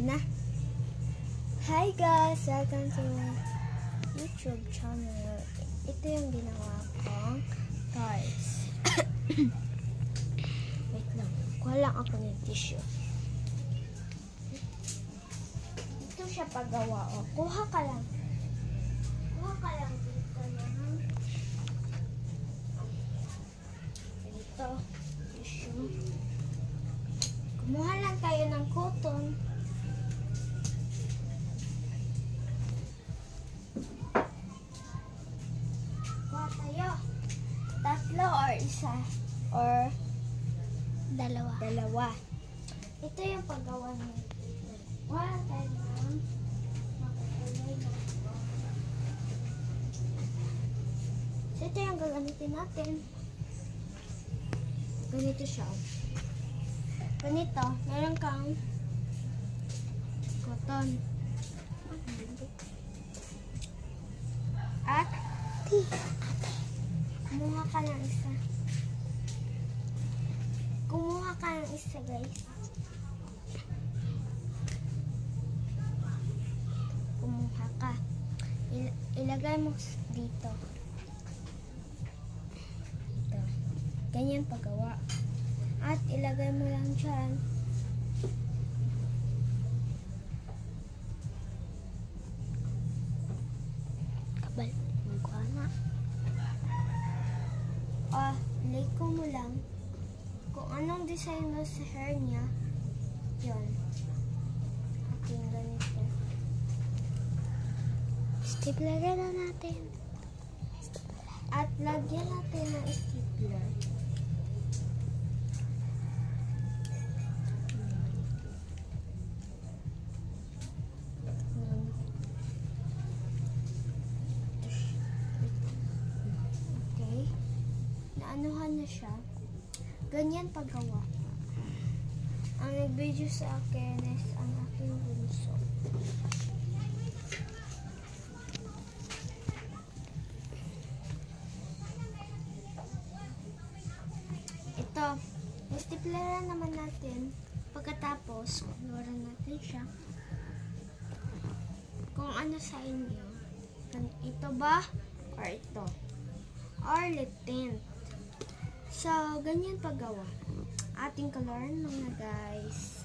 Okay na. Hi guys! Welcome to my YouTube channel. Ito yung ginawa kong toys. Wait lang. Kuha lang ako ng tissue. Ito siya paggawa. O, kuha ka lang. Kuha ka lang dito ng ito. Tissue. Kumuha lang tayo ng cotton. Kuha tayo. Tatlo or isa. Or dalawa. Ito yung paggawa nito. Kuha tayo ng makakulay na ito. So, ito yung gagamitin natin. Ganito siya. Ganito, meron kang cotton. At kumuha ka ng isa. Kumuha ka ng isa, guys. Kumuha ka. Ilagay mo dito. Ito. Ganyan paggawa. At ilagay mo lang dyan. Kabal. Magkuha na. Liko mo lang. Kung anong design mo sa hair niya, yun. Ating ganito. Stapler na natin. At lagyan natin ng stapler. Anuhan na siya. Ganyan paggawa. Ang nag-video sa akin is ang aking bunso. Ito. Stapleran naman natin. Pagkatapos, luwaran natin siya. Kung ano sa inyo. Ito ba? Or ito? Or lip tint. So, ganyan paggawa. Ating color mga guys.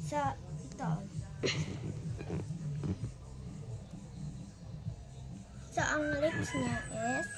So, ito. So, ang lips niya is